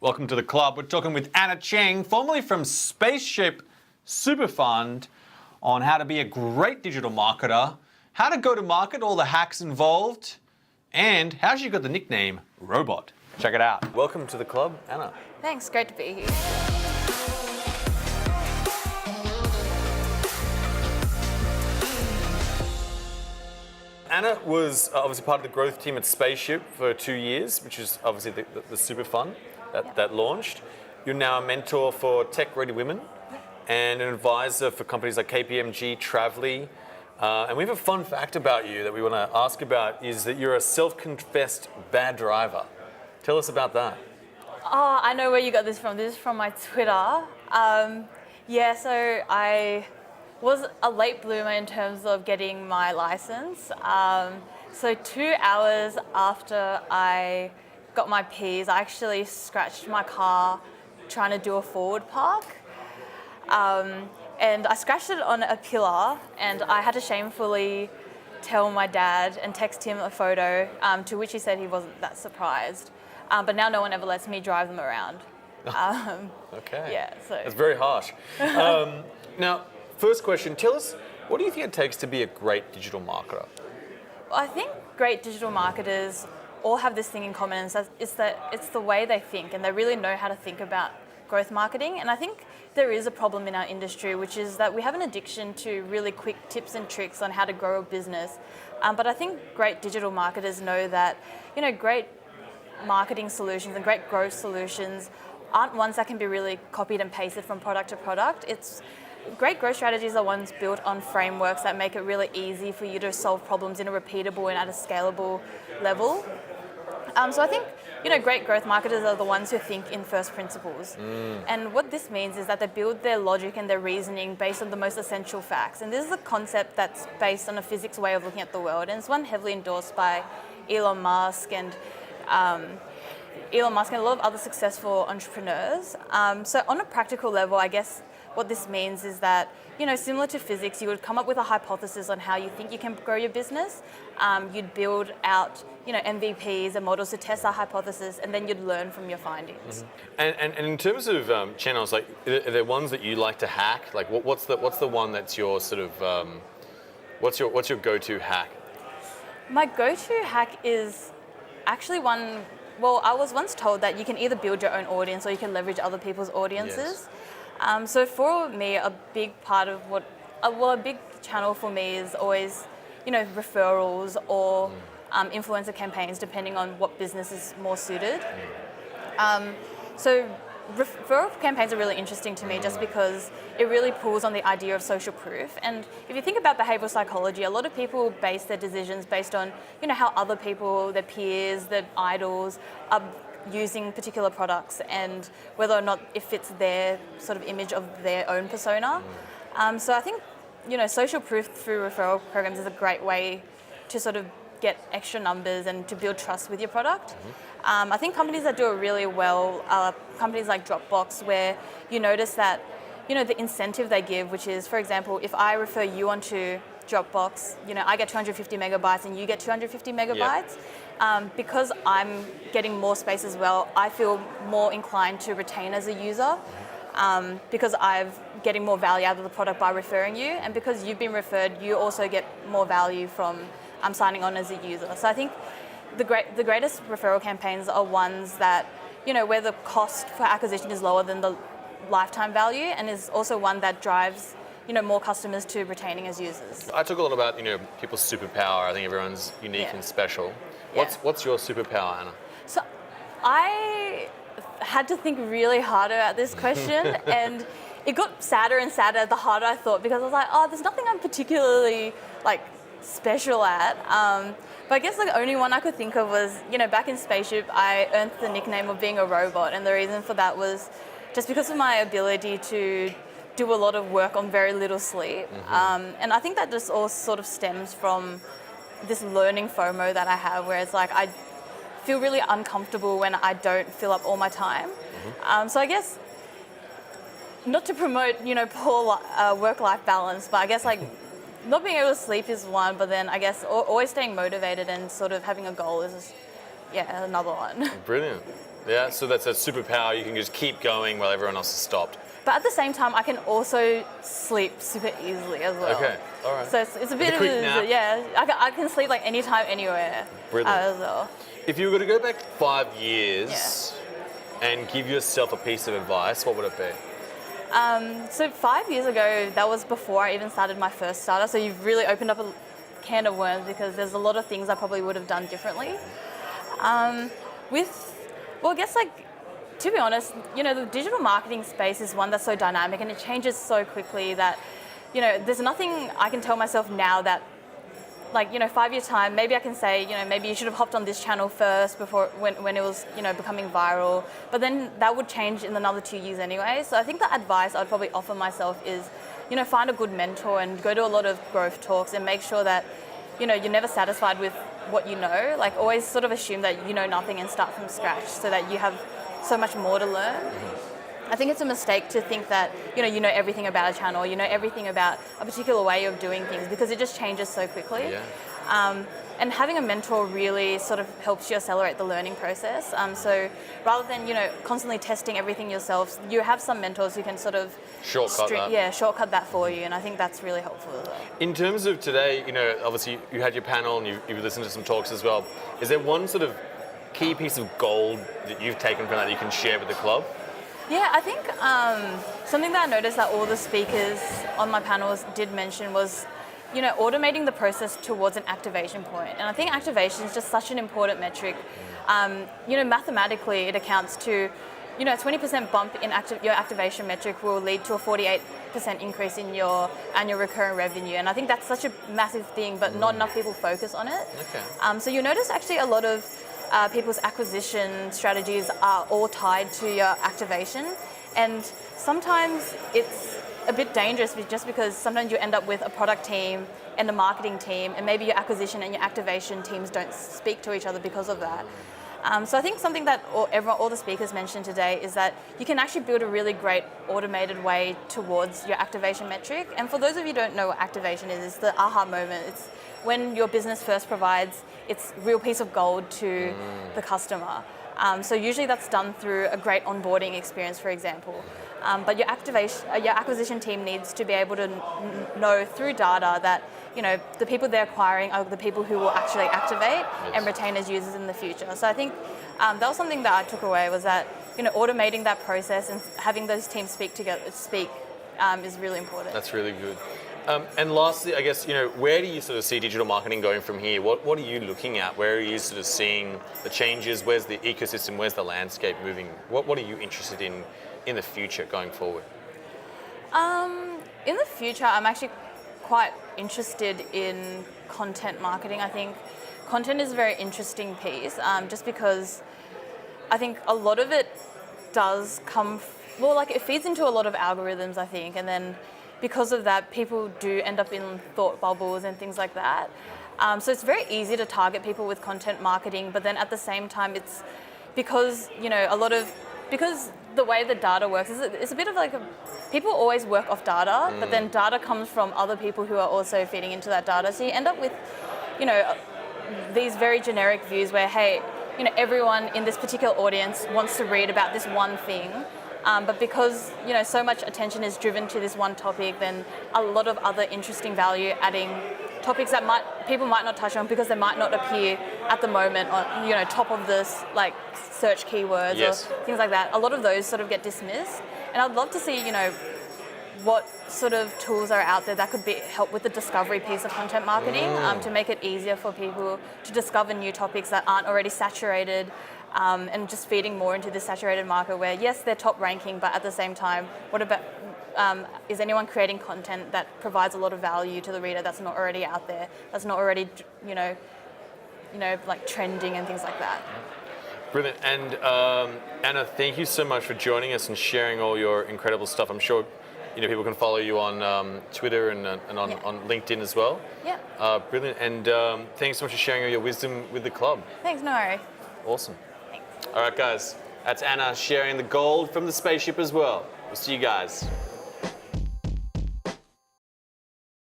Welcome to the club. We're talking with Anna Cheng, formerly from Spaceship Super Fund, on how to be a great digital marketer, how to go to market, all the hacks involved, and how she got the nickname Robot. Check it out. Welcome to the club, Anna. Thanks, great to be here. Anna was obviously part of the growth team at Spaceship for 2 years, which is obviously the super fund that launched. You're now a mentor for tech-ready women and an advisor for companies like KPMG, Travely. And we have a fun fact about you that we want to ask about is that you're a self-confessed bad driver. Tell us about that. Oh, I know where you got this from. This is from my Twitter. So I was a late bloomer in terms of getting my license. So 2 hours after I got my Ps, I actually scratched my car trying to do a forward park. And I scratched it on a pillar, and I had to shamefully tell my dad and text him a photo, to which he said he wasn't that surprised. But now no one ever lets me drive them around. Okay. Yeah, so. That's very harsh. Now, first question, tell us, what do you think it takes to be a great digital marketer? I think great digital marketers all have this thing in common, and it's that it's the way they think, and they really know how to think about growth marketing. And I think there is a problem in our industry, which is that we have an addiction to really quick tips and tricks on how to grow a business. But I think great digital marketers know that, great marketing solutions and great growth solutions aren't ones that can be really copied and pasted from product to product. Great growth strategies are ones built on frameworks that make it really easy for you to solve problems in a repeatable and at a scalable level. So I think, great growth marketers are the ones who think in first principles. And what this means is that they build their logic and their reasoning based on the most essential facts. And this is a concept that's based on a physics way of looking at the world. And it's one heavily endorsed by Elon Musk and a lot of other successful entrepreneurs. So on a practical level, I guess what this means is that, similar to physics, you would come up with a hypothesis on how you think you can grow your business. You'd build out, MVPs and models to test that hypothesis, and then you'd learn from your findings. And in terms of channels, like, are there ones that you like to hack? Like, what's the one that's your sort of, what's your go-to hack? My go-to hack is actually one. Well, I was once told that you can either build your own audience or you can leverage other people's audiences. Yes. So for me, a big part of a big channel for me is always, referrals or influencer campaigns, depending on what business is more suited. So referral campaigns are really interesting to me just because it really pulls on the idea of social proof. And if you think about behavioral psychology, a lot of people base their decisions based on, how other people, their peers, their idols are using particular products and whether or not it fits their sort of image of their own persona. So I think, social proof through referral programs is a great way to sort of get extra numbers and to build trust with your product. I think companies that do it really well are companies like Dropbox, where you notice that, the incentive they give, which is, for example, if I refer you onto Dropbox, I get 250 megabytes and you get 250 megabytes. Because I'm getting more space as well, I feel more inclined to retain as a user because I'm getting more value out of the product by referring you. And because you've been referred, you also get more value from signing on as a user. So I think the greatest referral campaigns are ones that, where the cost for acquisition is lower than the lifetime value, and is also one that drives, more customers to retaining as users. I talk a lot about, people's superpower. I think everyone's unique and special. What's your superpower, Anna? So I had to think really harder at this question, and it got sadder and sadder the harder I thought, because I was like, there's nothing I'm particularly special at. But I guess the only one I could think of was, back in Spaceship, I earned the nickname of being a robot, and the reason for that was just because of my ability to do a lot of work on very little sleep. And I think that just all sort of stems from this learning FOMO that I have, where it's like I feel really uncomfortable when I don't fill up all my time. So I guess, not to promote, poor work-life balance, but I guess not being able to sleep is one, but then I guess always staying motivated and sort of having a goal is another one. Brilliant. Yeah, so that's a superpower. You can just keep going while everyone else has stopped. But at the same time, I can also sleep super easily as well. Okay, all right. So it's a bit of quick nap. I can sleep like anytime, anywhere. Brilliant. As well. If you were to go back 5 years and give yourself a piece of advice, what would it be? So 5 years ago, that was before I even started my first startup. So you've really opened up a can of worms because there's a lot of things I probably would have done differently. I guess to be honest, the digital marketing space is one that's so dynamic and it changes so quickly that, there's nothing I can tell myself now that, 5 years time, maybe I can say, maybe you should have hopped on this channel first before when it was, becoming viral. But then that would change in another 2 years anyway. So I think the advice I'd probably offer myself is, find a good mentor and go to a lot of growth talks and make sure that, you're never satisfied with what you know. Always sort of assume that you know nothing and start from scratch so that you have so much more to learn. I think it's a mistake to think that you know everything about a channel, you know everything about a particular way of doing things because it just changes so quickly. Yeah. And having a mentor really sort of helps you accelerate the learning process. So rather than constantly testing everything yourself, you have some mentors who can sort of shortcut that for you, and I think that's really helpful as well. In terms of today, obviously you had your panel and you've listened to some talks as well. Is there one sort of key piece of gold that you've taken from that you can share with the club? Yeah, I think something that I noticed that all the speakers on my panels did mention was, automating the process towards an activation point. And I think activation is just such an important metric. Mathematically, it accounts to, a 20% bump in your activation metric will lead to a 48% increase in your annual recurring revenue. And I think that's such a massive thing, but not enough people focus on it. Okay. So you notice actually a lot of people's acquisition strategies are all tied to your activation. And sometimes it's a bit dangerous just because sometimes you end up with a product team and a marketing team, and maybe your acquisition and your activation teams don't speak to each other because of that. So I think something that all the speakers mentioned today is that you can actually build a really great automated way towards your activation metric. And for those of you who don't know what activation is, it's the aha moment. It's when your business first provides its real piece of gold to the customer. So usually that's done through a great onboarding experience, for example. But your acquisition team needs to be able to know through data that the people they're acquiring are the people who will actually activate and retain as users in the future. So I think that was something that I took away, was that automating that process and having those teams speak is really important. That's really good. And lastly, I guess, where do you sort of see digital marketing going from here? What are you looking at? Where are you sort of seeing the changes? Where's the ecosystem? Where's the landscape moving? What are you interested in the future going forward? In the future, I'm actually quite interested in content marketing. I think content is a very interesting piece, just because I think a lot of it does come, it feeds into a lot of algorithms, I think, and then because of that, people do end up in thought bubbles and things like that. So it's very easy to target people with content marketing, but then at the same time, it's because, because the way the data works, it's a bit of people always work off data, but then data comes from other people who are also feeding into that data. So you end up with, these very generic views where, hey, everyone in this particular audience wants to read about this one thing. But because so much attention is driven to this one topic, then a lot of other interesting value-adding topics that people might not touch on because they might not appear at the moment on top of this search keywords or things like that. A lot of those sort of get dismissed, and I'd love to see what sort of tools are out there that could help with the discovery piece of content marketing to make it easier for people to discover new topics that aren't already saturated. And just feeding more into this saturated market where, yes, they're top ranking, but at the same time, what about, is anyone creating content that provides a lot of value to the reader that's not already out there, that's not already, trending and things like that? Brilliant. And Anna, thank you so much for joining us and sharing all your incredible stuff. I'm sure people can follow you on Twitter and on LinkedIn as well. Yeah. Brilliant. And thanks so much for sharing all your wisdom with the club. Thanks, no worries. Awesome. All right, guys, that's Anna sharing the gold from the Spaceship as well. We'll see you guys.